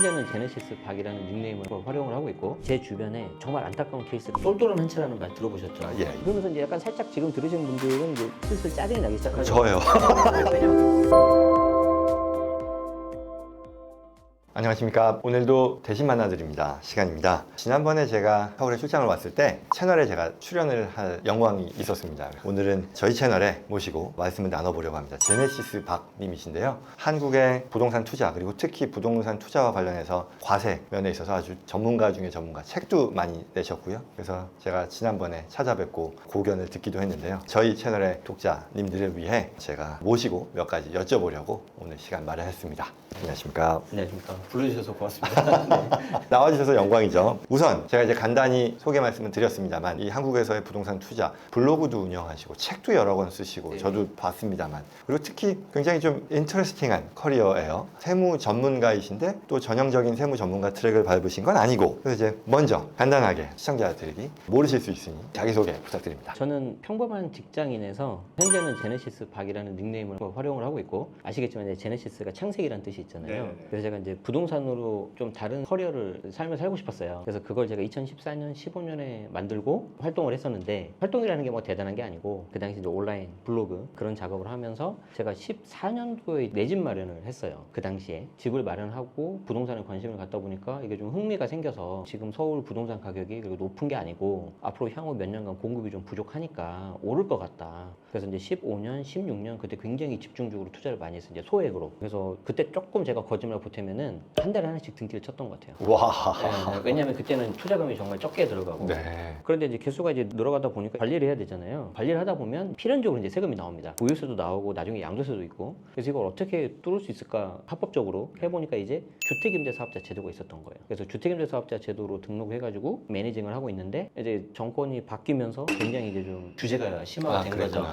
현재는 제네시스 박이라는 닉네임을 활용을 하고 있고, 제 주변에 정말 안타까운 케이스, 똘똘한 한 채라는 말 들어보셨죠? 예. 그러면서 이제 약간 살짝 지금 들으시는 분들은 이제 슬슬 짜증이 나기 시작하죠. 저요. 왜냐면 안녕하십니까. 오늘도 대신 만나드립니다. 시간입니다. 지난번에 제가 서울에 출장을 왔을 때 채널에 제가 출연을 할 영광이 있었습니다. 오늘은 저희 채널에 모시고 말씀을 나눠보려고 합니다. 제네시스 박님이신데요. 한국의 부동산 투자, 그리고 특히 부동산 투자와 관련해서 과세 면에 있어서 아주 전문가 중에 전문가, 책도 많이 내셨고요. 그래서 제가 지난번에 찾아뵙고 고견을 듣기도 했는데요. 저희 채널의 독자님들을 위해 제가 모시고 몇 가지 여쭤보려고 오늘 시간 마련했습니다. 안녕하십니까. 안녕하십니까. 불러주셔서 고맙습니다. 네. 나와주셔서 영광이죠. 우선 제가 이제 간단히 소개 말씀을 드렸습니다만, 이 한국에서의 부동산 투자 블로그도 운영하시고 책도 여러 권 쓰시고 네. 저도 봤습니다만, 그리고 특히 굉장히 좀 인터레스팅한 커리어예요. 세무 전문가이신데 또 전형적인 세무 전문가 트랙을 밟으신 건 아니고, 그래서 이제 먼저 간단하게 시청자들이 모르실 수 있으니 자기소개 부탁드립니다. 저는 평범한 직장인에서 현재는 제네시스 박이라는 닉네임을 활용을 하고 있고, 아시겠지만 이제 제네시스가 창세기라는 뜻이 있잖아요. 네네네. 그래서 제가 이제 부동산으로 좀 다른 커리어를 삶을 살고 싶었어요. 그래서 그걸 제가 2014년, 15년에 만들고 활동을 했었는데, 활동이라는 게 뭐 대단한 게 아니고 그 당시 이제 온라인 블로그 그런 작업을 하면서 제가 14년도에 내 집 마련을 했어요. 그 당시에 집을 마련하고 부동산에 관심을 갖다 보니까 이게 좀 흥미가 생겨서, 지금 서울 부동산 가격이 그리고 높은 게 아니고 앞으로 향후 몇 년간 공급이 좀 부족하니까 오를 것 같다. 그래서 이제 15년, 16년 그때 굉장히 집중적으로 투자를 많이 했어요. 이제 소액으로. 그래서 그때 조금 제가 거짓말 보태면은 한 달에 하나씩 등기를 쳤던 것 같아요. 와. 네, 왜냐하면 그때는 투자금이 정말 적게 들어가고. 네. 그런데 이제 개수가 이제 늘어가다 보니까 관리를 해야 되잖아요. 관리를 하다 보면 필연적으로 이제 세금이 나옵니다. 보유세도 나오고 나중에 양도세도 있고. 그래서 이걸 어떻게 뚫을 수 있을까 합법적으로 해보니까 이제 주택임대사업자 제도가 있었던 거예요. 그래서 주택임대사업자 제도로 등록해가지고 매니징을 하고 있는데, 이제 정권이 바뀌면서 굉장히 이제 좀 규제가 심화가 된 거죠.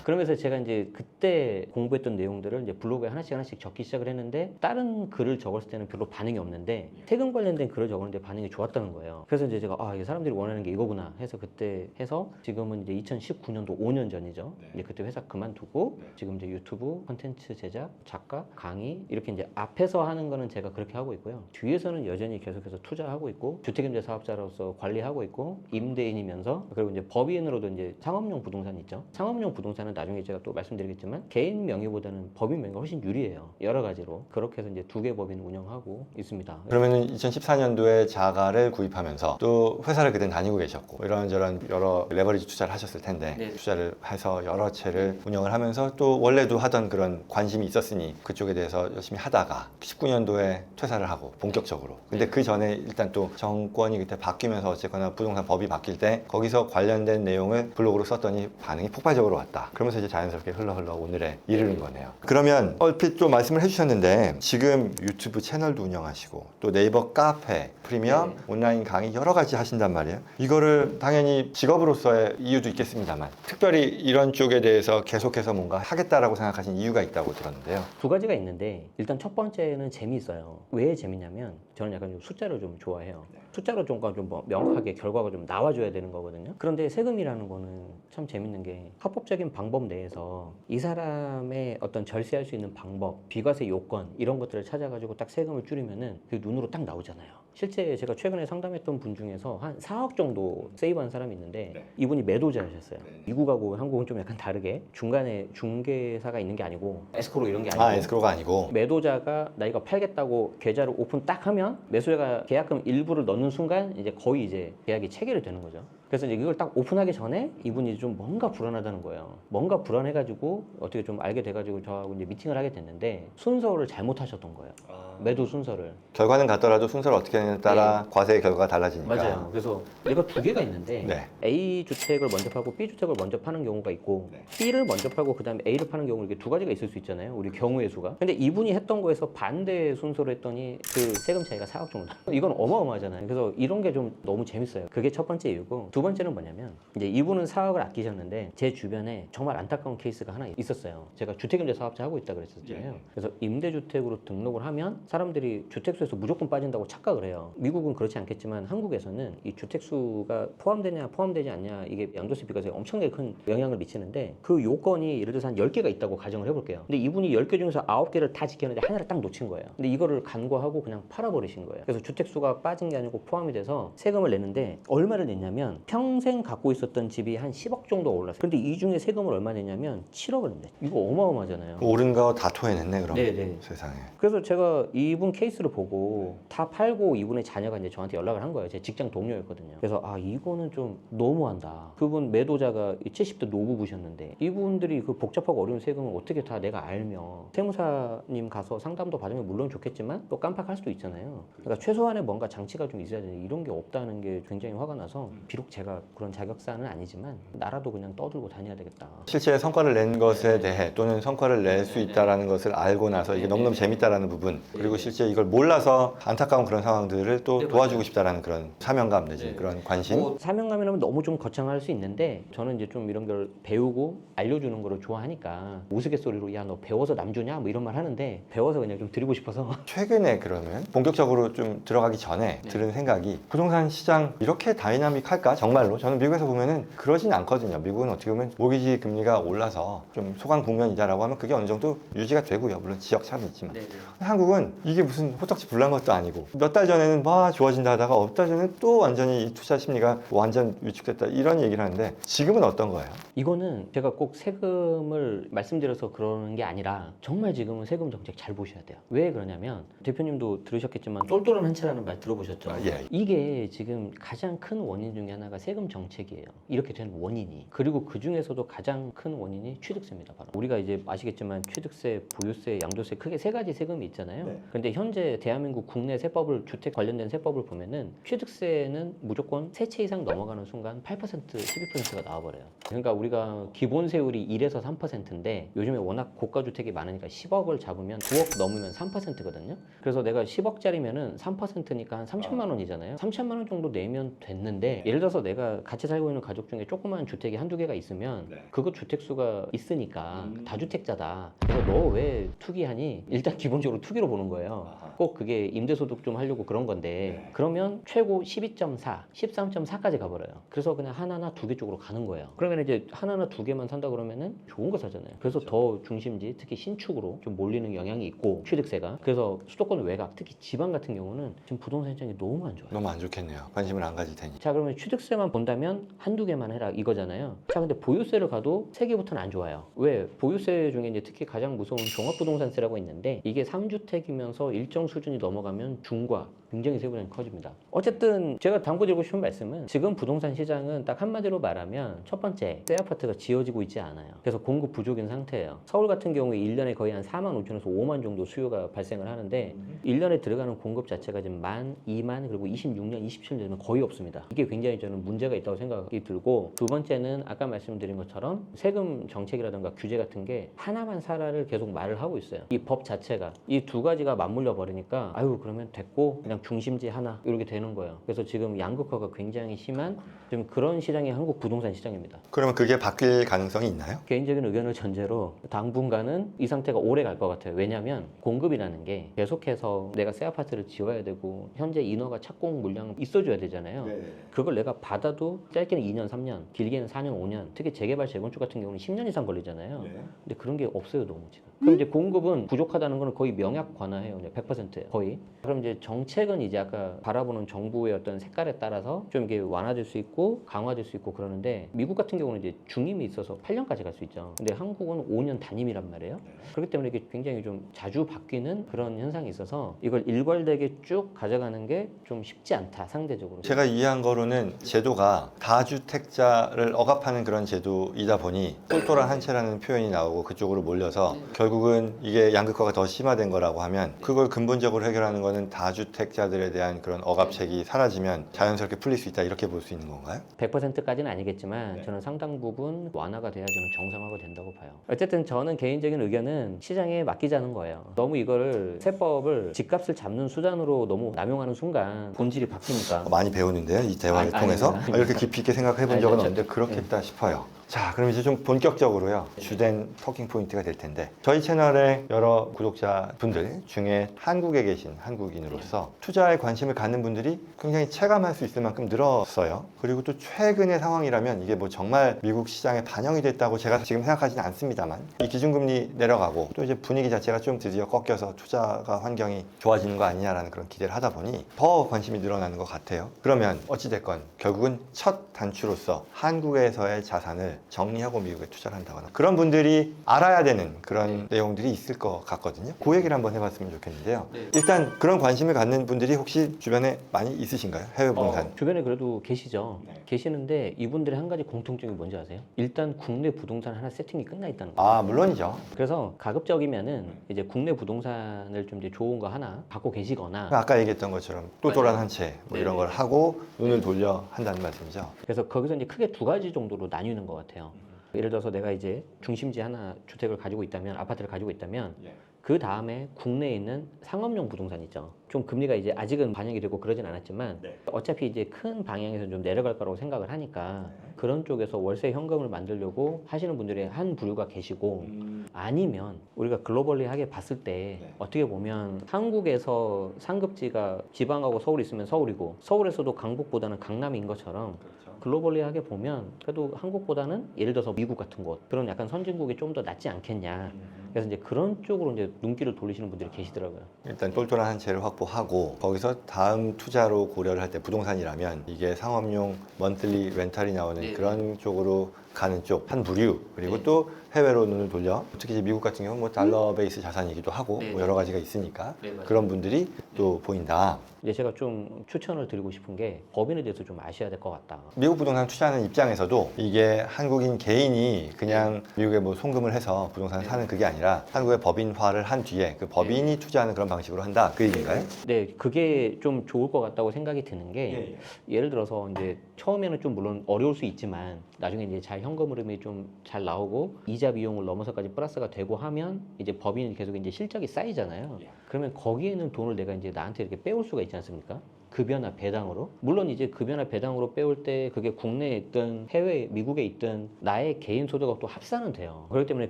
그러면서 제가 이제 그때 공부했던 내용들을 이제 블로그에 하나씩 적기 시작을 했는데, 다른 글을 적었을 때는 별로 반응이 없는데 세금 관련된 글을 적었는데 반응이 좋았다는 거예요. 그래서 이제 제가 이게 사람들이 원하는 게 이거구나 해서 그때 해서, 지금은 이제 2019년도 5년 전이죠. 네. 이제 그때 회사 그만두고 네. 지금 이제 유튜브 콘텐츠 제작, 작가, 강의 이렇게 이제 앞에서 하는 거는 제가 그렇게 하고 있고요. 뒤에서는 여전히 계속해서 투자하고 있고, 주택임대 사업자로서 관리하고 있고, 임대인이면서, 그리고 이제 법인으로도 이제 상업용 부동산 있죠. 상업용 부동산은 나중에 제가 또 말씀드리겠지만 개인 명의보다는 법인 명의가 훨씬 유리해요. 여러 가지로. 그렇게 해서 이제 2개 법인을 운영하고 있습니다. 그러면은 2014년도에 자가를 구입하면서 또 회사를 그때 다니고 계셨고, 이런저런 여러 레버리지 투자를 하셨을 텐데, 네. 투자를 해서 여러 채를 운영을 하면서 또 원래도 하던 그런 관심이 있었으니 그쪽에 대해서 열심히 하다가 19년도에 퇴사를 하고 본격적으로. 근데 그 전에 일단 또 정권이 그때 바뀌면서 어쨌거나 부동산 법이 바뀔 때 거기서 관련된 내용을 블로그로 썼더니 반응이 폭발적으로 왔다. 그러면서 이제 자연스럽게 흘러 오늘에 이르는 거네요. 그러면 얼핏 또 말씀을 해주셨는데, 지금 유튜브 채널도 운영하시고 또 네이버 카페, 프리미엄, 네. 온라인 강의 여러 가지 하신단 말이에요. 이거를 당연히 직업으로서의 이유도 있겠습니다만, 특별히 이런 쪽에 대해서 계속해서 뭔가 하겠다라고 생각하신 이유가 있다고 들었는데요. 2가지가 있는데, 일단 첫 번째는 재미있어요. 왜 재밌냐면 저는 약간 좀 숫자를 좀 좋아해요. 숫자로 좀 뭐 명확하게 결과가 좀 나와줘야 되는 거거든요. 그런데 세금이라는 거는 참 재밌는 게, 합법적인 방법 내에서 이 사람의 어떤 절세할 수 있는 방법, 비과세 요건 이런 것들을 찾아가지고 딱 세금을 줄이면은 그 눈으로 딱 나오잖아요. 실제 제가 최근에 상담했던 분 중에서 한 4억 정도 세이브한 사람이 있는데, 네. 이분이 매도자셨어요. 네. 미국하고 한국은 좀 약간 다르게 중간에 중개사가 있는 게 아니고, 에스크로 이런 게 아니고, 에스크로가 아니고. 매도자가 나 이거 팔겠다고 계좌를 오픈 딱 하면 매수자가 계약금 일부를 넣는 순간 이제 거의 이제 계약이 체결이 되는 거죠. 그래서 이제 이걸 딱 오픈하기 전에 이분이 좀 뭔가 불안하다는 거예요. 뭔가 불안해가지고 어떻게 좀 알게 돼가지고 저하고 이제 미팅을 하게 됐는데, 순서를 잘못하셨던 거예요. 매도 순서를. 결과는 같더라도 순서를 어떻게 하느냐에 따라 과세의 결과가 달라지니까. 맞아요. 그래서 얘가 2개가 있는데, 네. A 주택을 먼저 팔고 B 주택을 먼저 파는 경우가 있고, 네. B를 먼저 팔고 그 다음에 A를 파는 경우, 이렇게 2가지가 있을 수 있잖아요. 우리 경우의 수가. 근데 이분이 했던 거에서 반대 순서로 했더니 그 세금 차이가 4억 정도. 이건 어마어마하잖아요. 그래서 이런 게 좀 너무 재밌어요. 그게 첫 번째 이유고, 두 번째는 뭐냐면 이제 이분은 4억을 아끼셨는데 제 주변에 정말 안타까운 케이스가 하나 있었어요. 제가 주택임대 사업자 하고 있다 그랬었잖아요. 그래서 임대주택으로 등록을 하면 사람들이 주택수에서 무조건 빠진다고 착각을 해요. 미국은 그렇지 않겠지만 한국에서는 이 주택수가 포함되냐 포함되지 않냐 이게 양도세 비과세에 엄청나게 큰 영향을 미치는데 그 요건이 예를 들어서 한 10개가 있다고 가정을 해볼게요. 근데 이분이 10개 중에서 9개를 다 지켰는데 하나를 딱 놓친 거예요. 근데 이거를 간과하고 그냥 팔아버리신 거예요. 그래서 주택수가 빠진 게 아니고 포함이 돼서 세금을 내는데 얼마를 냈냐면 평생 갖고 있었던 집이 한 10억 정도 올랐어요. 근데 이 중에 세금을 얼마 냈냐면 7억을 냈네. 이거 어마어마하잖아요. 옳은 거 다 토해냈네 그럼. 네네. 세상에. 그래서 제가 이분 케이스를 보고 다 팔고 이분의 자녀가 이제 저한테 연락을 한 거예요. 제 직장 동료였거든요. 그래서 아 이거는 좀 너무한다. 그분 매도자가 70대 노부부셨는데 이분들이 그 복잡하고 어려운 세금을 어떻게 다 내가 알며 세무사님 가서 상담도 받으면 물론 좋겠지만 또 깜빡할 수도 있잖아요. 그러니까 최소한의 뭔가 장치가 좀 있어야 되는데 이런 게 없다는 게 굉장히 화가 나서 비록 제가 그런 자격사는 아니지만 나라도 그냥 떠들고 다녀야 되겠다. 실제 성과를 낸 것에 대해 또는 성과를 낼 수 있다는 것을 알고 나서 이게 너무너무 재밌다라는 부분, 그리고 실제 이걸 몰라서 안타까운 그런 상황들을 또 도와주고 싶다라는 그런 사명감 내지 그런 관심. 뭐 사명감이라면 너무 좀 거창할 수 있는데 저는 이제 좀 이런 걸 배우고 알려주는 거를 좋아하니까 우스갯소리로 야 너 배워서 남 주냐 뭐 이런 말 하는데 배워서 그냥 좀 드리고 싶어서 최근에 그러면 본격적으로 좀 들어가기 전에 들은 생각이 부동산 시장 이렇게 다이나믹할까? 정말로 저는 미국에서 보면은 그러진 않거든요. 미국은 어떻게 보면 모기지 금리가 올라서 좀 소강 국면이다라고 하면 그게 어느 정도 유지가 되고요. 물론 지역 차는 있지만 한국은 이게 무슨 호떡지 불난 것도 아니고 몇 달 전에는 막 좋아진다 하다가 몇 달 전에는 또 완전히 이 투자 심리가 완전 위축됐다 이런 얘기를 하는데 지금은 어떤 거예요? 이거는 제가 꼭 세금을 말씀드려서 그러는 게 아니라 정말 지금은 세금 정책 잘 보셔야 돼요. 왜 그러냐면 대표님도 들으셨겠지만 똘똘한 한 채라는 말 들어보셨죠? 예. 이게 지금 가장 큰 원인 중에 하나가 세금 정책이에요. 이렇게 된 원인이. 그리고 그 중에서도 가장 큰 원인이 취득세입니다. 바로. 우리가 이제 아시겠지만 취득세, 보유세, 양도세 크게 세 가지 세금이 있잖아요. 근데 현재 대한민국 국내 세법을 주택 관련된 세법을 보면은 취득세는 무조건 세 채 이상 넘어가는 순간 8%, 12%가 나와버려요. 그러니까 우리가 기본 세율이 1에서 3%인데 요즘에 워낙 고가 주택이 많으니까 10억을 잡으면 9억 넘으면 3%거든요. 그래서 내가 10억짜리면은 3%니까 한 3천만 원이잖아요. 3천만 원 정도 내면 됐는데 예를 들어서 내가 같이 살고 있는 가족 중에 조그만 주택이 한두 개가 있으면 그거 주택수가 있으니까 다주택자다. 그래서 너 왜 투기하니? 일단 기본적으로 투기로 보는 거예요. 꼭 그게 임대소득 좀 하려고 그런 건데 그러면 최고 12.4, 13.4까지 가버려요. 그래서 그냥 하나나 두 개 쪽으로 가는 거예요. 그러면 이제 하나나 두 개만 산다 그러면은 좋은 거 사잖아요. 그래서 더 중심지 특히 신축으로 좀 몰리는 영향이 있고 취득세가. 그래서 수도권 외곽 특히 지방 같은 경우는 지금 부동산 시장이 너무 안 좋아요. 너무 안 좋겠네요. 관심을 안 가질 테니. 자 그러면 취득세만 본다면 한두 개만 해라 이거잖아요. 자 근데 보유세를 가도 세 개부터는 안 좋아요. 왜? 보유세 중에 이제 특히 가장 무서운 종합부동산세라고 있는데 이게 3주택이면서 일정 수준이 넘어가면 중과 굉장히 세부담이 커집니다. 어쨌든 제가 당부드리고 싶은 말씀은 지금 부동산 시장은 딱 한마디로 말하면 첫 번째 새 아파트가 지어지고 있지 않아요. 그래서 공급 부족인 상태예요. 서울 같은 경우에 1년에 거의 한 4만 5천에서 5만 정도 수요가 발생을 하는데 1년에 들어가는 공급 자체가 지금 1만, 2만 그리고 26년, 27년은 거의 없습니다. 이게 굉장히 저는 문제가 있다고 생각이 들고 두 번째는 아까 말씀드린 것처럼 세금 정책이라든가 규제 같은 게 하나만 살아를 계속 말을 하고 있어요. 이 법 자체가 이 두 가지가 맞물려 버리니까 아유 그러면 됐고 그냥 중심지 하나 이렇게 되는 거예요. 그래서 지금 양극화가 굉장히 심한 좀 그런 시장이 한국 부동산 시장입니다. 그러면 그게 바뀔 가능성이 있나요? 개인적인 의견을 전제로 당분간은 이 상태가 오래 갈 것 같아요. 왜냐하면 공급이라는 게 계속해서 내가 새 아파트를 지어야 되고 현재 인허가 착공 물량 있어줘야 되잖아요. 그걸 내가 받아도 짧게는 2년, 3년, 길게는 4년, 5년 특히 재개발, 재건축 같은 경우는 10년 이상 걸리잖아요. 근데 그런 게 없어요 너무 지금. 그럼 이제 공급은 부족하다는 건 거의 명약 관화해요. 100%예요. 거의. 그럼 이제 정책은 이제 아까 바라보는 정부의 어떤 색깔에 따라서 좀 이게 완화될 수 있고 강화될 수 있고 그러는데 미국 같은 경우는 이제 중임이 있어서 8년까지 갈 수 있죠. 근데 한국은 5년 단임이란 말이에요. 그렇기 때문에 이게 굉장히 좀 자주 바뀌는 그런 현상이 있어서 이걸 일괄되게 쭉 가져가는 게 좀 쉽지 않다 상대적으로. 제가 이해한 거로는 제도가 다주택자를 억압하는 그런 제도이다 보니 똘똘한 한 채라는 표현이 나오고 그쪽으로 몰려서 결국은 이게 양극화가 더 심화된 거라고 하면 그걸 근본적으로 해결하는 거는 다주택자 세입자들에 대한 그런 억압책이 사라지면 자연스럽게 풀릴 수 있다 이렇게 볼 수 있는 건가요? 100%까지는 아니겠지만 저는 상당 부분 완화가 돼야 저는 정상화가 된다고 봐요. 어쨌든 저는 개인적인 의견은 시장에 맡기자는 거예요. 너무 이거를 세법을 집값을 잡는 수단으로 너무 남용하는 순간 본질이 바뀌니까. 많이 배우는데요, 이 대화를 아니, 통해서. 아닙니다. 이렇게 깊이 있게 생각해 본 아니, 적은 저- 없는데 그렇겠다 싶어요. 자, 그럼 이제 좀 본격적으로요. 주된 터킹 포인트가 될 텐데 저희 채널의 여러 구독자분들 중에 한국에 계신 한국인으로서 투자에 관심을 갖는 분들이 굉장히 체감할 수 있을 만큼 늘었어요. 그리고 또 최근의 상황이라면 이게 뭐 정말 미국 시장에 반영이 됐다고 제가 지금 생각하지는 않습니다만 이 기준금리 내려가고 또 이제 분위기 자체가 좀 드디어 꺾여서 투자가 환경이 좋아지는 거 아니냐라는 그런 기대를 하다 보니 더 관심이 늘어나는 것 같아요. 그러면 어찌됐건 결국은 첫 단추로서 한국에서의 자산을 정리하고 미국에 투자를 한다거나 그런 분들이 알아야 되는 그런 내용들이 있을 것 같거든요. 그 얘기를 한번 해봤으면 좋겠는데요. 일단 그런 관심을 갖는 분들이 혹시 주변에 많이 있으신가요? 해외 부동산. 주변에 그래도 계시죠. 계시는데 이분들의 한 가지 공통점이 뭔지 아세요? 일단 국내 부동산 하나 세팅이 끝나 있다는 거예요. 아, 물론이죠. 그래서 가급적이면은 이제 국내 부동산을 좀 이제 좋은 거 하나 갖고 계시거나 아까 얘기했던 것처럼 또또란 한 채 뭐 이런 걸 하고 눈을 돌려 한다는 말씀이죠. 그래서 거기서 이제 크게 두 가지 정도로 나뉘는 것 같아요. 예를 들어서 내가 이제 중심지 하나 주택을 가지고 있다면 아파트를 가지고 있다면 그 다음에 국내에 있는 상업용 부동산 있죠. 좀 금리가 이제 아직은 반영이 되고 그러진 않았지만 어차피 이제 큰 방향에서 좀 내려갈 거라고 생각을 하니까 그런 쪽에서 월세 현금을 만들려고 하시는 분들의 한 부류가 계시고 아니면 우리가 글로벌리 하게 봤을 때 어떻게 보면 한국에서 상급지가 지방하고 서울 있으면 서울이고 서울에서도 강북보다는 강남인 것처럼 글로벌리하게 보면 그래도 한국보다는 예를 들어서 미국 같은 곳 그런 약간 선진국이 좀 더 낫지 않겠냐. 그래서 이제 그런 쪽으로 이제 눈길을 돌리시는 분들이 계시더라고요. 일단 똘똘한 한 채를 확보하고 거기서 다음 투자로 고려를 할 때 부동산이라면 이게 상업용 먼틀리 렌탈이 나오는 그런 쪽으로 가는 쪽 한 부류 그리고 또 해외로 눈을 돌려 특히 이제 미국 같은 경우는 뭐 달러 베이스 자산이기도 하고 뭐 여러 가지가 있으니까 그런 분들이 또 보인다. 이제 제가 좀 추천을 드리고 싶은 게 법인에 대해서 좀 아셔야 될 것 같다. 미국 부동산 투자하는 입장에서도 이게 한국인 개인이 그냥 미국에 뭐 송금을 해서 부동산을 사는 그게 아니라 한국의 법인화를 한 뒤에 그 법인이 투자하는 그런 방식으로 한다 그 얘기인가요? 네, 그게 좀 좋을 것 같다고 생각이 드는 게 예를 들어서 이제 처음에는 좀 물론 어려울 수 있지만 나중에 이제 잘 현금 흐름이 좀 잘 나오고 이자 비용을 넘어서까지 플러스가 되고 하면 이제 법인이 계속 이제 실적이 쌓이잖아요. 그러면 거기에는 돈을 내가 이제 나한테 이렇게 빼올 수가 있지 않습니까? 급여나 배당으로. 물론 이제 급여나 배당으로 빼올 때 그게 국내에 있든 해외 미국에 있든 나의 개인 소득하고 또 합산은 돼요. 그렇기 때문에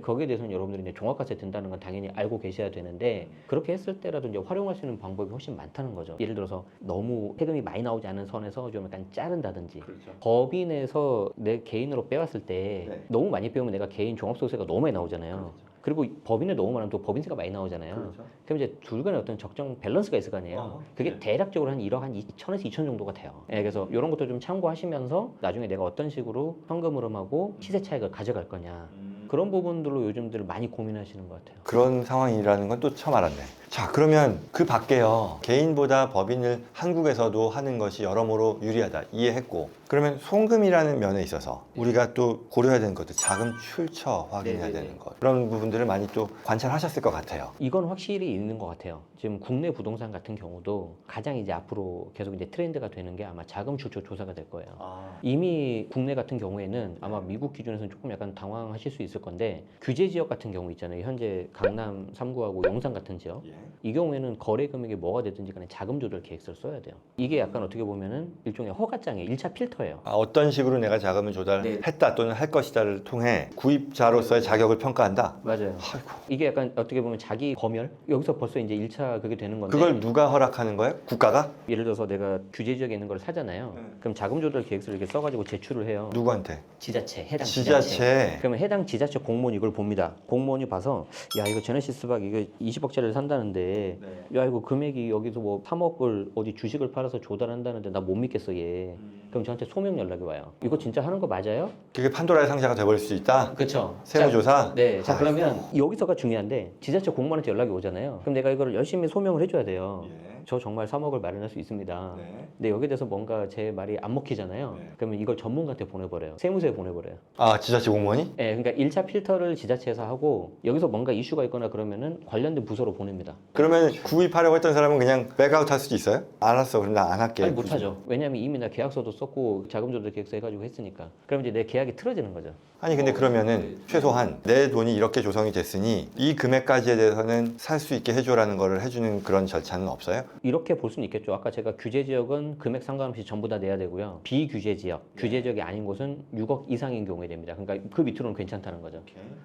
거기에 대해서는 여러분들이 이제 종합과세 된다는 건 당연히 알고 계셔야 되는데 그렇게 했을 때라도 이제 활용할 수 있는 방법이 훨씬 많다는 거죠. 예를 들어서 너무 세금이 많이 나오지 않은 선에서 좀 약간 자른다든지 법인에서 내 개인으로 빼왔을 때 너무 많이 빼오면 내가 개인 종합소득세가 너무 많이 나오잖아요. 그리고 법인에 너무 많으면 또 법인세가 많이 나오잖아요. 그럼 이제 둘 간에 어떤 적정 밸런스가 있을 거 아니에요. 그게 대략적으로 한 1억 한 2천에서 2천 정도가 돼요. 예, 그래서 이런 것도 좀 참고하시면서 나중에 내가 어떤 식으로 현금 흐름하고 시세 차익을 가져갈 거냐. 그런 부분들로 요즘들 많이 고민하시는 것 같아요. 그런 상황이라는 건 또 처음 알았네. 자, 그러면 그 밖에요. 개인보다 법인을 한국에서도 하는 것이 여러모로 유리하다. 이해했고. 그러면 송금이라는 면에 있어서 우리가 또 고려해야 되는 것도 자금 출처 확인해야 되는 것. 그런 부분들을 많이 또 관찰하셨을 것 같아요. 이건 확실히 있는 것 같아요. 지금 국내 부동산 같은 경우도 가장 이제 앞으로 계속 이제 트렌드가 되는 게 아마 자금 출처 조사가 될 거예요. 이미 국내 같은 경우에는 아마 미국 기준에서는 조금 약간 당황하실 수 있을 건데 규제 지역 같은 경우 있잖아요. 현재 강남 3구하고 용산 같은 지역. 이 경우에는 거래 금액이 뭐가 되든지 간에 자금 조달 계획서를 써야 돼요. 이게 약간 어떻게 보면은 일종의 허가장의 1차 필터예요. 어떤 식으로 내가 자금을 조달했다 또는 할 것이다를 통해 구입자로서의 자격을 평가한다. 맞아요. 아이고. 이게 약간 어떻게 보면 자기 검열? 여기서 벌써 이제 1차 그게 되는 건데 그걸 누가 허락하는 거예요? 국가가? 예를 들어서 내가 규제 지역에 있는 걸 사잖아요. 그럼 자금 조달 계획서를 이렇게 써가지고 제출을 해요. 누구한테? 지자체, 해당 지자체. 그러면 해당 지자체 공무원이 이걸 봅니다. 공무원이 봐서 야 이거 제네시스 박 이거 20억짜리를 산다는데 야 이거 금액이 여기서 뭐 3억을 어디 주식을 팔아서 조달한다는데 나 못 믿겠어 얘. 그럼 저한테 소명 연락이 와요. 이거 진짜 하는 거 맞아요? 그게 판도라의 상자가 돼버릴 수 있다? 그렇죠. 세무조사? 네. 자 그러면 여기서가 중요한데 지자체 공무원한테 연락이 오잖아요. 그럼 내가 이거를 열심히 소명을 해줘야 돼요. 저 정말 3억을 마련할 수 있습니다. 네. 근데 여기에 대해서 뭔가 제 말이 안 먹히잖아요. 네. 그러면 이걸 전문가한테 보내버려요. 세무서에 보내버려요. 아, 지자체 공무원이? 예, 그러니까 1차 필터를 지자체에서 하고 여기서 뭔가 이슈가 있거나 그러면은 관련된 부서로 보냅니다. 그러면 구입하려고 했던 사람은 그냥 백아웃 할 수도 있어요? 알았어, 그럼 나 안 할게. 아니 못하죠. 왜냐하면 이미 나 계약서도 썼고 자금조달 계획서 해가지고 했으니까. 그럼 이제 내 계약이 틀어지는 거죠. 아니 근데 그러면은 최소한 내 돈이 이렇게 조성이 됐으니 이 금액까지에 대해서는 살 수 있게 해줘라는 거를 해주는 그런 절차는 없어요? 이렇게 볼 수는 있겠죠. 아까 제가 규제 지역은 금액 상관없이 전부 다 내야 되고요. 비규제 지역, 규제 지역이 아닌 곳은 6억 이상인 경우에 됩니다. 그러니까 그 밑으로는 괜찮다는 거죠.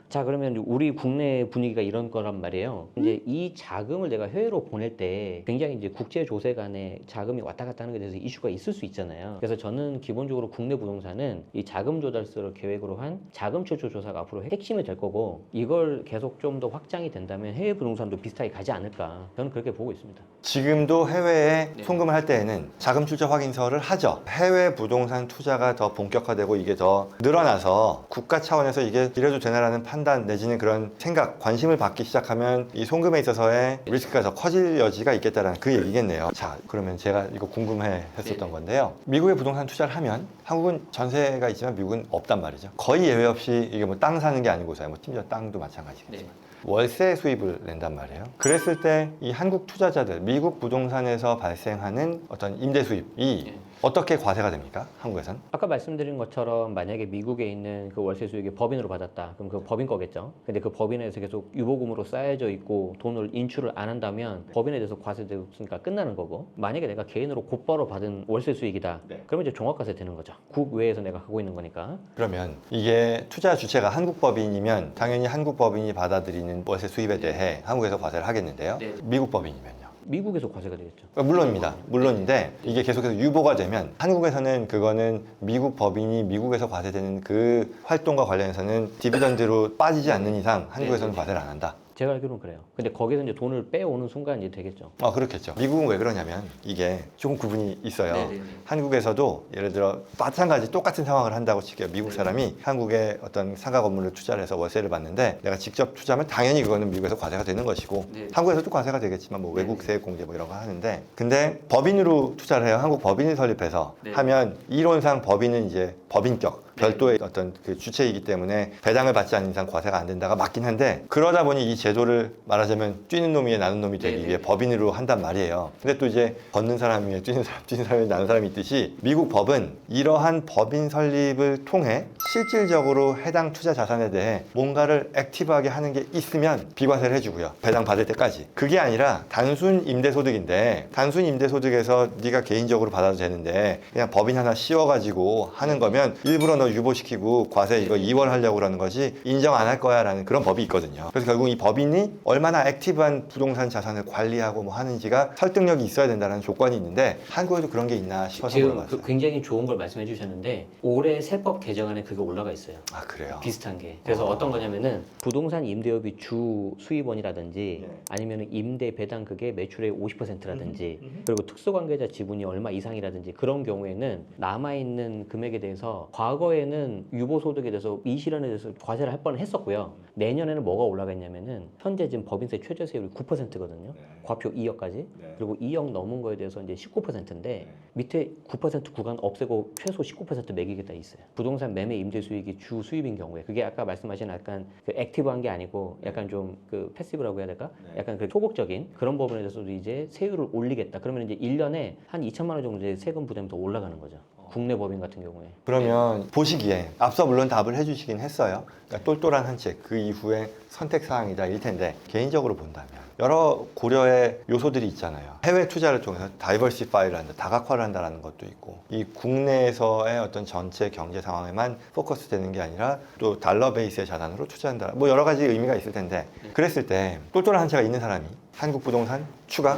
자, 그러면 우리 국내 분위기가 이런 거란 말이에요. 이제 이 자금을 내가 해외로 보낼 때 굉장히 이제 국제 조세 간에 자금이 왔다 갔다 하는 것에 대해서 이슈가 있을 수 있잖아요. 그래서 저는 기본적으로 국내 부동산은 이 자금 조달서를 계획으로 한 자금 출처 조사가 앞으로 핵심이 될 거고 이걸 계속 좀 더 확장이 된다면 해외 부동산도 비슷하게 가지 않을까. 저는 그렇게 보고 있습니다. 지금도 해외에 송금을 할 때에는 자금 출처 확인서를 하죠. 해외 부동산 투자가 더 본격화되고 이게 더 늘어나서 국가 차원에서 이게 이래도 되나라는 판단 내지는 그런 생각, 관심을 받기 시작하면 이 송금에 있어서의 리스크가 더 커질 여지가 있겠다라는 그 얘기겠네요. 자, 그러면 제가 이거 궁금해 했었던 건데요. 미국에 부동산 투자를 하면 한국은 전세가 있지만 미국은 없단 말이죠. 거의 예외 없이 이게 뭐 땅 사는 게 아니고서야 뭐 심지어 땅도 마찬가지겠지만. 월세 수입을 낸단 말이에요. 그랬을 때 이 한국 투자자들, 미국 부동산에서 발생하는 어떤 임대 수입이 어떻게 과세가 됩니까? 한국에선? 아까 말씀드린 것처럼 만약에 미국에 있는 그 월세 수익이 법인으로 받았다. 그럼 그 법인 거겠죠. 근데 그 법인에서 계속 유보금으로 쌓여져 있고 돈을 인출을 안 한다면 법인에 대해서 과세되었으니까 끝나는 거고 만약에 내가 개인으로 곧바로 받은 월세 수익이다. 그러면 이제 종합과세 되는 거죠. 국외에서 내가 갖고 있는 거니까. 그러면 이게 투자 주체가 한국 법인이면 당연히 한국 법인이 받아들이는 월세 수입에 대해 한국에서 과세를 하겠는데요. 미국 법인이면요? 미국에서 과세가 되겠죠. 물론입니다. 물론인데 이게 계속해서 유보가 되면 한국에서는 그거는 미국 법인이 미국에서 과세되는 그 활동과 관련해서는 디비던드로 빠지지 않는 이상 한국에서는 과세를 안 한다. 제가 알기로는 그래요. 근데 거기서 이제 돈을 빼오는 순간 이제 되겠죠. 그렇겠죠. 미국은 왜 그러냐면 이게 조금 구분이 있어요. 한국에서도 예를 들어 마찬가지 똑같은 상황을 한다고 칠게요. 미국 사람이 한국에 어떤 상가 건물을 투자를 해서 월세를 받는데 내가 직접 투자하면 당연히 그거는 미국에서 과세가 되는 것이고 한국에서도 과세가 되겠지만 뭐 외국 세액 공제 뭐 이런 거 하는데 근데 법인으로 투자를 해요. 한국 법인을 설립해서 하면 이론상 법인은 이제 법인격 별도의 어떤 그 주체이기 때문에 배당을 받지 않는 이상 과세가 안 된다가 맞긴 한데 그러다 보니 이 제도를 말하자면 뛰는 놈 위에 나는 놈이 되기 위해 법인으로 한단 말이에요. 근데 또 이제 걷는 사람 위에 뛰는 사람이 나는 사람이 있듯이 미국 법은 이러한 법인 설립을 통해 실질적으로 해당 투자 자산에 대해 뭔가를 액티브하게 하는 게 있으면 비과세를 해주고요. 배당 받을 때까지. 그게 아니라 단순 임대소득인데 단순 임대소득에서 네가 개인적으로 받아도 되는데 그냥 법인 하나 씌워가지고 하는 거면 일부러 너 유보시키고 과세 이거 2월 하려고 그러는 거지 인정 안 할 거야 라는 그런 법이 있거든요. 그래서 결국 이 법인이 얼마나 액티브한 부동산 자산을 관리하고 뭐 하는지가 설득력이 있어야 된다는 조건이 있는데 한국에도 그런 게 있나 싶어서 지금 물어봤어요. 굉장히 좋은 걸 말씀해 주셨는데 올해 세법 개정안에 그게 올라가 있어요. 아 그래요? 비슷한 게. 그래서 어떤 거냐면은 부동산 임대업이 주 수입원이라든지 아니면 임대 배당 그게 매출의 50%라든지 그리고 특수관계자 지분이 얼마 이상이라든지 그런 경우에는 남아있는 금액에 대해서 과거에는 유보소득에 대해서 이 실현에 대해서 과세를 할 뻔 했었고요. 내년에는 뭐가 올라가있냐면은 현재 지금 법인세 최저세율이 9%거든요. 과표 2억까지. 그리고 2억 넘은 거에 대해서 이제 19%인데 밑에 9% 구간 없애고 최소 19% 매기겠다 있어요. 부동산 매매 임대 수익이 주 수입인 경우에 그게 아까 말씀하신 약간 그 액티브한 게 아니고 약간 좀 그 패시브라고 해야 될까? 약간 그 소극적인 그런 부분에 대해서도 이제 세율을 올리겠다. 그러면 이제 1년에 한 2천만 원 정도 이제 세금 부담이 더 올라가는 거죠. 국내 법인 같은 경우에. 그러면 보시기에 앞서 물론 답을 해주시긴 했어요. 그러니까 똘똘한 한 책 그 이후에 선택사항이다 일 텐데 개인적으로 본다면 여러 고려의 요소들이 있잖아요. 해외 투자를 통해서 다이버시파이를 한다, 다각화를 한다는 것도 있고 이 국내에서의 어떤 전체 경제 상황에만 포커스 되는 게 아니라 또 달러 베이스의 자산으로 투자한다. 뭐 여러 가지 의미가 있을 텐데 그랬을 때 똘똘한 한 채가 있는 사람이 한국 부동산 추가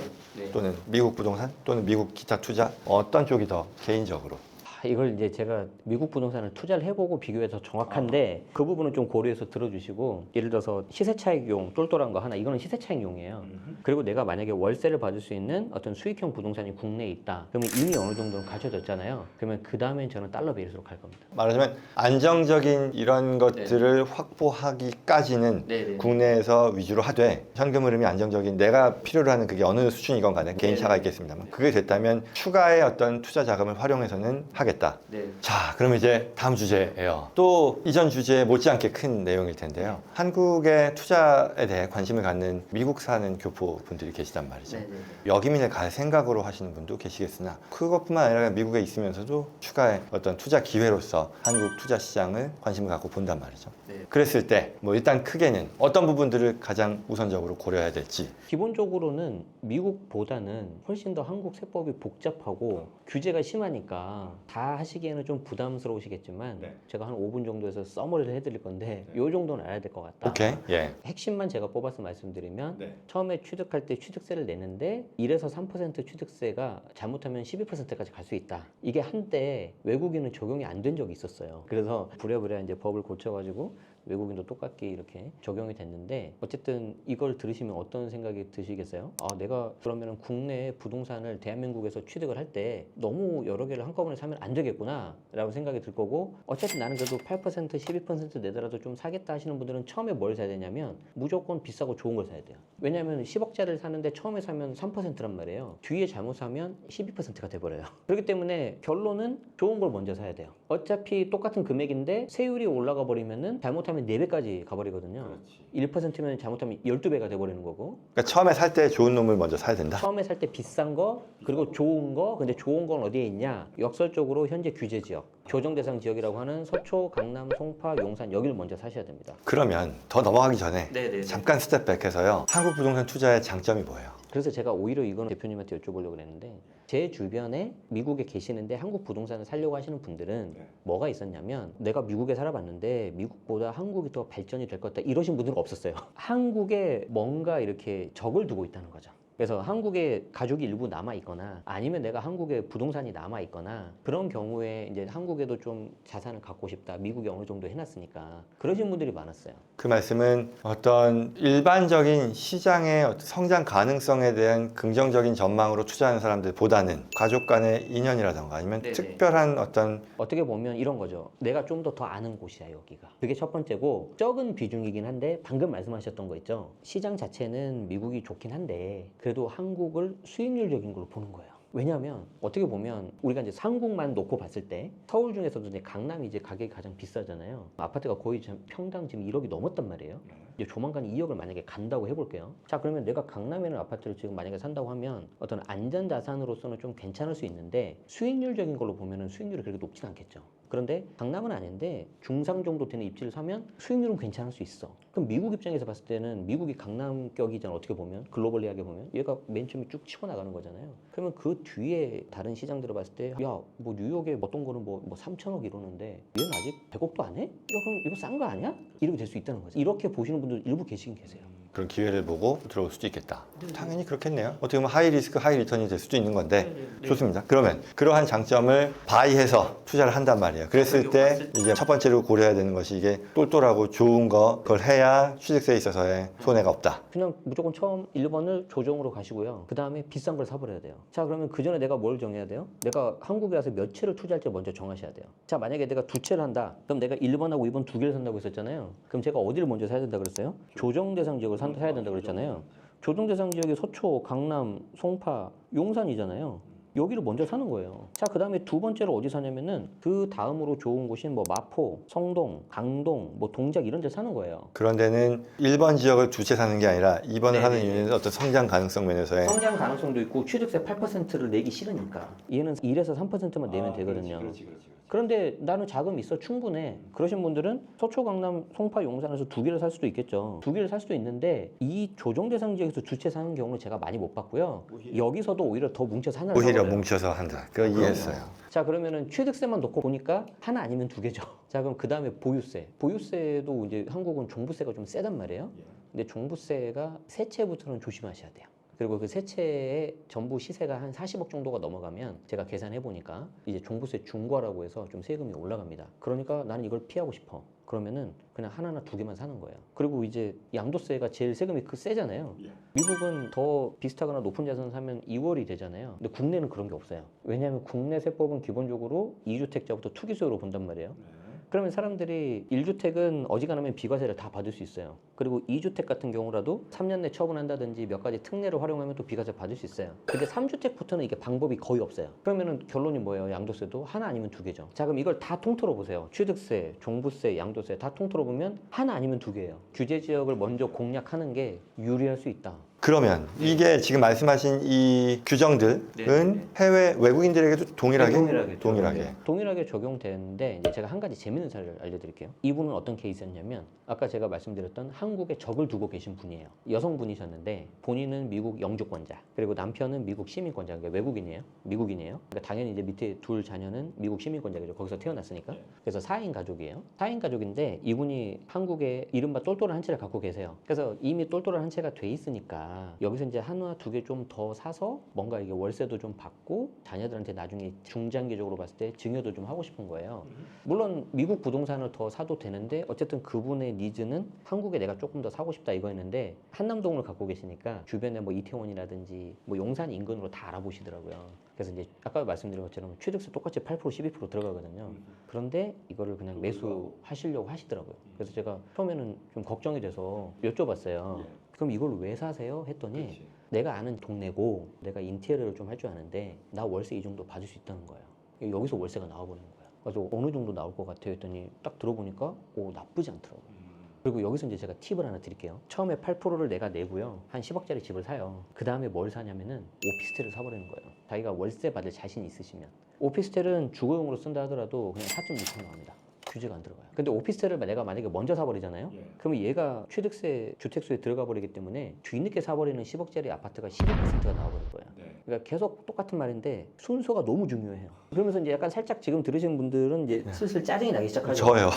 또는 미국 부동산 또는 미국 기타 투자 어떤 쪽이 더 개인적으로? 이걸 이제 제가 미국 부동산을 투자를 해보고 비교해서 정확한데 그 부분은 좀 고려해서 들어주시고, 예를 들어서 시세 차익용 똘똘한 거 하나, 이거는 시세 차익용이에요. 그리고 내가 만약에 월세를 받을 수 있는 어떤 수익형 부동산이 국내에 있다, 그러면 이미 어느 정도는 갖춰졌잖아요. 그러면 그 다음엔 저는 달러 베이스로 갈 겁니다. 말하자면 안정적인 이런 것들을 확보하기까지는 네네. 국내에서 위주로 하되, 현금 흐름이 안정적인 내가 필요로 하는 그게 어느 수준이건 간에 개인차가 있겠습니다만, 그게 됐다면 추가의 어떤 투자 자금을 활용해서는 하겠다. 네. 자, 그럼 이제 다음 주제예요. 또 이전 주제에 못지않게 큰 내용일 텐데요. 한국의 투자에 대해 관심을 갖는 미국 사는 교포 분들이 계시단 말이죠. 여기민을 갈 생각으로 하시는 분도 계시겠으나, 그것뿐만 아니라 미국에 있으면서도 추가의 어떤 투자 기회로서 한국 투자 시장을 관심을 갖고 본단 말이죠. 네. 그랬을 때 뭐 일단 크게는 어떤 부분들을 가장 우선적으로 고려해야 될지. 기본적으로는 미국보다는 훨씬 더 한국 세법이 복잡하고 규제가 심하니까 다 하시기에는 좀 부담스러우시겠지만, 네. 제가 한 5분 정도에서 서머리를 해드릴 건데 요 정도는 알아야 될 것 같다. 오케이. 예. 핵심만 제가 뽑아서 말씀드리면, 네. 처음에 취득할 때 취득세를 내는데 1에서 3% 취득세가 잘못하면 12%까지 갈 수 있다. 이게 한때 외국인은 적용이 안 된 적이 있었어요. 그래서 부랴부랴 이제 법을 고쳐가지고 외국인도 똑같게 이렇게 적용이 됐는데, 어쨌든 이걸 들으시면 어떤 생각이 드시겠어요? 아, 내가 그러면 국내 부동산을 대한민국에서 취득을 할 때 너무 여러 개를 한꺼번에 사면 안 되겠구나 라고 생각이 들 거고, 어차피 나는 그래도 8% 12% 내더라도 좀 사겠다 하시는 분들은 처음에 뭘 사야 되냐면 무조건 비싸고 좋은 걸 사야 돼요. 왜냐하면 10억짜리를 사는데 처음에 사면 3%란 말이에요. 뒤에 잘못 사면 12%가 돼버려요. 그렇기 때문에 결론은 좋은 걸 먼저 사야 돼요. 어차피 똑같은 금액인데 세율이 올라가 버리면은 잘못하면 4배까지 가버리거든요. 1%면 잘못하면 12배가 돼버리는 거고. 그러니까 처음에 살 때 좋은 놈을 먼저 사야 된다. 처음에 살 때 비싼 거, 그리고 좋은 거. 근데 좋은 건 어디에 있냐? 역설적으로 현재 규제 지역, 조정 대상 지역이라고 하는 서초, 강남, 송파, 용산, 여기를 먼저 사셔야 됩니다. 그러면 더 넘어가기 전에 네네. 잠깐 스텝백해서요. 한국 부동산 투자의 장점이 뭐예요? 그래서 제가 오히려 이거는 대표님한테 여쭤보려고 그랬는데, 제 주변에 미국에 계시는데 한국 부동산을 살려고 하시는 분들은 뭐가 있었냐면, 내가 미국에 살아봤는데 미국보다 한국이 더 발전이 될 것 같다 이러신 분들은 없었어요. 한국에 뭔가 이렇게 적을 두고 있다는 거죠. 그래서 한국에 가족이 일부 남아 있거나, 아니면 내가 한국에 부동산이 남아 있거나, 그런 경우에 이제 한국에도 좀 자산을 갖고 싶다, 미국에 어느 정도 해놨으니까, 그러신 분들이 많았어요. 그 말씀은 어떤 일반적인 시장의 어떤 성장 가능성에 대한 긍정적인 전망으로 투자하는 사람들보다는 가족 간의 인연이라던가 아니면 네네. 특별한 어떤 어떻게 보면 이런 거죠. 내가 좀 더 아는 곳이야 여기가. 그게 첫 번째고, 적은 비중이긴 한데 방금 말씀하셨던 거 있죠. 시장 자체는 미국이 좋긴 한데 그래도 한국을 수익률적인 걸로 보는 거예요. 왜냐하면 어떻게 보면 우리가 이제 한국만 놓고 봤을 때 서울 중에서도 이제 강남이 이제 가격이 가장 비싸잖아요. 아파트가 거의 지금 평당 지금 1억이 넘었단 말이에요. 이제 조만간 2억을 만약에 간다고 해볼게요. 자, 그러면 내가 강남에 있는 아파트를 지금 만약에 산다고 하면 어떤 안전 자산으로서는 좀 괜찮을 수 있는데, 수익률적인 걸로 보면은 수익률이 그렇게 높진 않겠죠. 그런데 강남은 아닌데 중상 정도 되는 입지를 사면 수익률은 괜찮을 수 있어. 그럼 미국 입장에서 봤을 때는 미국이 강남격이잖아. 어떻게 보면 글로벌리하게 보면 얘가 맨 처음에 쭉 치고 나가는 거잖아요. 그러면 그 뒤에 다른 시장들을 봤을 때, 야, 뭐 뉴욕에 어떤 거는 뭐 3천억 이러는데 얘는 아직 100억도 안 해? 야, 그럼 이거 싼 거 아니야? 이렇게 될 수 있다는 거죠. 이렇게 보시는 분들 일부 계시긴 계세요. 그런 기회를 보고 들어올 수도 있겠다. 당연히 그렇겠네요. 어떻게 보면 하이 리스크 하이 리턴이 될 수도 있는 건데. 좋습니다. 그러면 그러한 장점을 바이해서 투자를 한단 말이에요. 그랬을 때 이제 첫 번째로 고려해야 되는 것이, 이게 똘똘하고 좋은 거, 그걸 해야 취득세에 있어서의 손해가 없다. 그냥 무조건 처음 1번을 조정으로 가시고요. 그 다음에 비싼 걸 사버려야 돼요. 자, 그러면 그 전에 내가 뭘 정해야 돼요? 내가 한국에 와서 몇 채를 투자할지 먼저 정하셔야 돼요. 자, 만약에 내가 2채를 한다. 그럼 내가 1번하고 2번 2개를 산다고 했었잖아요. 그럼 제가 어디를 먼저 사야 된다 그랬어요? 조정 대상 지역을 사야 된다 그랬잖아요. 조정 대상 지역이 서초, 강남, 송파, 용산이잖아요. 여기를 먼저 사는 거예요. 자, 그 다음에 두 번째로 어디 사냐면은, 그 다음으로 좋은 곳인 뭐 마포, 성동, 강동, 뭐 동작 이런 데 사는 거예요. 그런 데는 1번 지역을 두 채 사는 게 아니라 2번을 하는 이유는 어떤 성장 가능성 면에서의 성장 가능성도 있고 취득세 8%를 내기 싫으니까. 얘는 1에서 3%만 내면 되거든요. 그렇지. 그런데 나는 자금이 있어, 충분해. 그러신 분들은 서초, 강남, 송파, 용산에서 2개를 살 수도 있겠죠. 2개를 살 수도 있는데, 이 조정 대상 지역에서 2채 사는 경우는 제가 많이 못 봤고요. 여기서도 오히려 더 뭉쳐서 하나를 오히려 사버려요. 뭉쳐서 한다. 그거 이해했어요. 자, 그러면은 취득세만 놓고 보니까 하나 아니면 2개죠. 자, 그럼 그 다음에 보유세. 보유세도 이제 한국은 종부세가 좀 세단 말이에요. 근데 종부세가 세 채부터는 조심하셔야 돼요. 그리고 그 세 채의 전부 시세가 한 40억 정도가 넘어가면 제가 계산해 보니까 이제 종부세 중과라고 해서 좀 세금이 올라갑니다. 그러니까 나는 이걸 피하고 싶어. 그러면은 그냥 하나나 두 개만 사는 거예요. 그리고 이제 양도세가 제일 세금이 세잖아요. 미국은 더 비슷하거나 높은 자산 사면 2월이 되잖아요. 근데 국내는 그런 게 없어요. 왜냐하면 국내 세법은 기본적으로 2주택자부터 투기소유로 본단 말이에요. 그러면 사람들이 1주택은 어지간하면 비과세를 다 받을 수 있어요. 그리고 2주택 같은 경우라도 3년 내 처분한다든지 몇 가지 특례를 활용하면 또 비과세 받을 수 있어요. 근데 3주택부터는 이게 방법이 거의 없어요. 그러면은 결론이 뭐예요? 양도세도 하나 아니면 두 개죠. 자, 그럼 이걸 다 통틀어 보세요. 취득세, 종부세, 양도세 다 통틀어 보면 하나 아니면 두 개예요. 규제 지역을 먼저 공략하는 게 유리할 수 있다. 그러면 이게 지금 말씀하신 이 규정들은 네. 해외 외국인들에게도 동일하게? 동일하게 적용되는데 이제 제가 한 가지 재밌는 사례를 알려드릴게요. 이분은 어떤 케이스였냐면 아까 제가 말씀드렸던 한국에 적을 두고 계신 분이에요. 여성분이셨는데 본인은 미국 영주권자, 그리고 남편은 미국 시민권자, 그러니까 외국인이에요. 미국인이에요. 그러니까 당연히 이제 밑에 둘 자녀는 미국 시민권자겠죠. 거기서 태어났으니까. 그래서 4인 가족이에요. 4인 가족인데 이분이 한국에 이른바 똘똘한 한 채를 갖고 계세요. 그래서 이미 똘똘한 한 채가 돼 있으니까 여기서 이제 하나 두 개 좀 더 사서 뭔가 이게 월세도 좀 받고 자녀들한테 나중에 중장기적으로 봤을 때 증여도 좀 하고 싶은 거예요. 물론 미국 부동산을 더 사도 되는데 어쨌든 그분의 니즈는 한국에 내가 조금 더 사고 싶다 이거였는데 한남동을 갖고 계시니까 주변에 뭐 이태원이라든지 뭐 용산 인근으로 다 알아보시더라고요. 그래서 이제 아까 말씀드린 것처럼 취득세 똑같이 8% 12% 들어가거든요. 그런데 이거를 그냥 매수하시려고 하시더라고요. 그래서 제가 처음에는 좀 걱정이 돼서 여쭤봤어요. 그럼 이걸 왜 사세요? 했더니 내가 아는 동네고 내가 인테리어를 좀 할 줄 아는데 나 월세 이 정도 받을 수 있다는 거예요. 여기서 월세가 나와버리는 거예요. 그래서 어느 정도 나올 것 같아요 했더니 딱 들어보니까 나쁘지 않더라고요. 그리고 여기서 이제 제가 팁을 하나 드릴게요. 처음에 8%를 내가 내고요. 한 10억짜리 집을 사요. 그 다음에 뭘 사냐면은 오피스텔을 사버리는 거예요. 자기가 월세 받을 자신이 있으시면. 오피스텔은 주거용으로 쓴다 하더라도 그냥 4.6% 나옵니다. 규제가 안 들어가요. 근데 오피스텔을 내가 만약에 먼저 사버리잖아요. 그러면 얘가 취득세, 주택수에 들어가 버리기 때문에 뒤늦게 사버리는 10억짜리 아파트가 12%가 나와버릴 거예요. 그러니까 계속 똑같은 말인데 순서가 너무 중요해요. 그러면서 이제 약간 살짝 지금 들으시는 분들은 이제 슬슬 짜증이 나기 시작하죠. 저요.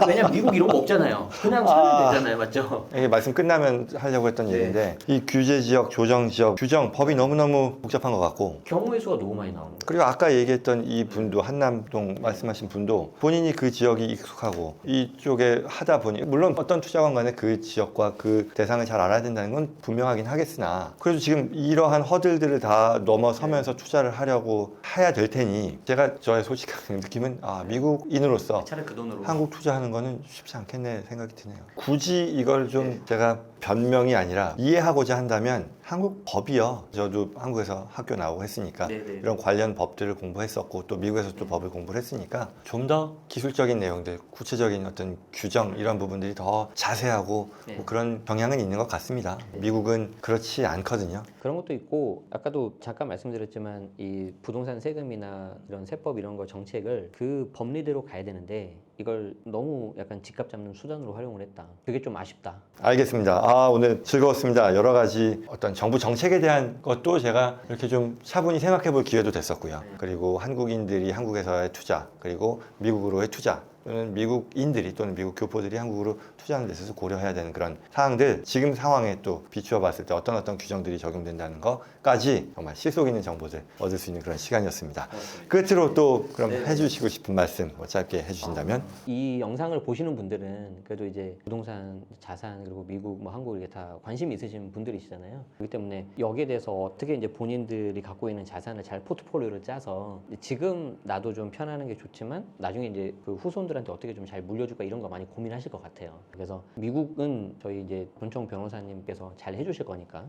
왜냐면 미국 이런 거 없잖아요. 그냥 사면 되잖아요. 맞죠? 이게 말씀 끝나면 하려고 했던 얘기인데 이 규제 지역, 조정 지역, 규정 법이 너무너무 복잡한 것 같고 경우의 수가 너무 많이 나오는 거예요. 그리고 아까 얘기했던 이 분도 한남동 말씀하신 분도 본인이 그 지역이 익숙하고 이쪽에 하다 보니 물론 어떤 투자관 간에 그 지역과 그 대상을 잘 알아야 된다는 건 분명하긴 하겠으나 그래도 지금 이러한 허들들을 다 넘어서면서 투자를 하려고 해야 될 테니 제가 저의 솔직한 느낌은 미국인으로서 차라리 그 돈으로 한국 투자하는 거는 쉽지 않겠네 생각이 드네요. 굳이 이걸 좀 제가 변명이 아니라 이해하고자 한다면 한국 법이요. 저도 한국에서 학교 나오고 했으니까 이런 관련 법들을 공부했었고 또 미국에서 또 법을 공부를 했으니까 좀 더 기술적인 내용들, 구체적인 어떤 규정 이런 부분들이 더 자세하고 뭐 그런 경향은 있는 것 같습니다. 미국은 그렇지 않거든요. 그런 것도 있고 아까도 잠깐 말씀드렸지만 이 부동산 세금이나 이런 세법 이런 거 정책을 그 법리대로 가야 되는데 이걸 너무 약간 집값 잡는 수단으로 활용을 했다. 그게 좀 아쉽다. 알겠습니다. 오늘 즐거웠습니다. 여러 가지 어떤 정부 정책에 대한 것도 제가 이렇게 좀 차분히 생각해 볼 기회도 됐었고요. 그리고 한국인들이 한국에서의 투자, 그리고 미국으로의 투자, 또는 미국인들이 또는 미국 교포들이 한국으로 투자하는 데 있어서 고려해야 되는 그런 사항들 지금 상황에 또 비추어 봤을 때 어떤 규정들이 적용된다는 것까지 정말 실속 있는 정보들 얻을 수 있는 그런 시간이었습니다. 끝으로 또 그럼 해주시고 싶은 말씀 짧게 해주신다면? 이 영상을 보시는 분들은 그래도 이제 부동산, 자산 그리고 미국, 뭐 한국 이게 다 관심이 있으신 분들이시잖아요. 그렇기 때문에 여기에 대해서 어떻게 이제 본인들이 갖고 있는 자산을 잘 포트폴리오를 짜서 지금 나도 좀 편하는 게 좋지만 나중에 이제 그 후손들한테 어떻게 좀 잘 물려줄까 이런 거 많이 고민하실 것 같아요. 그래서 미국은 저희 이제 권총 변호사님께서 잘 해주실 거니까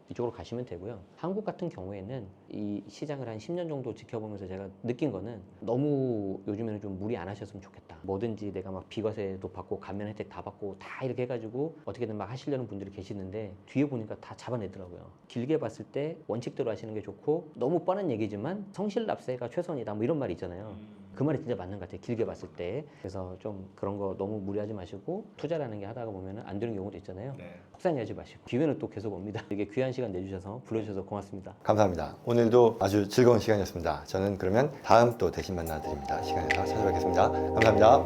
이쪽으로 가시면 되고요. 한국 같은 경우에는 이 시장을 한 10년 정도 지켜보면서 제가 느낀 거는 너무 요즘에는 좀 무리 안 하셨으면 좋겠다. 뭐든지 내가 막 비과세도 받고 감면 혜택 다 받고 다 이렇게 해가지고 어떻게든 막 하시려는 분들이 계시는데 뒤에 보니까 다 잡아내더라고요. 길게 봤을 때 원칙대로 하시는 게 좋고 너무 뻔한 얘기지만 성실납세가 최선이다 뭐 이런 말이 있잖아요. 그 말이 진짜 맞는 것 같아요. 길게 봤을 때. 그래서 좀 그런 거 너무 무리하지 마시고 투자라는 게 하다가 보면 안 되는 경우도 있잖아요. 속상해하지 마시고 기회는 또 계속 옵니다. 이게 귀한 시간 내주셔서 불러주셔서 고맙습니다. 감사합니다. 오늘도 아주 즐거운 시간이었습니다. 저는 그러면 다음 또 대신 만나드립니다. 시간에서 찾아뵙겠습니다. 감사합니다.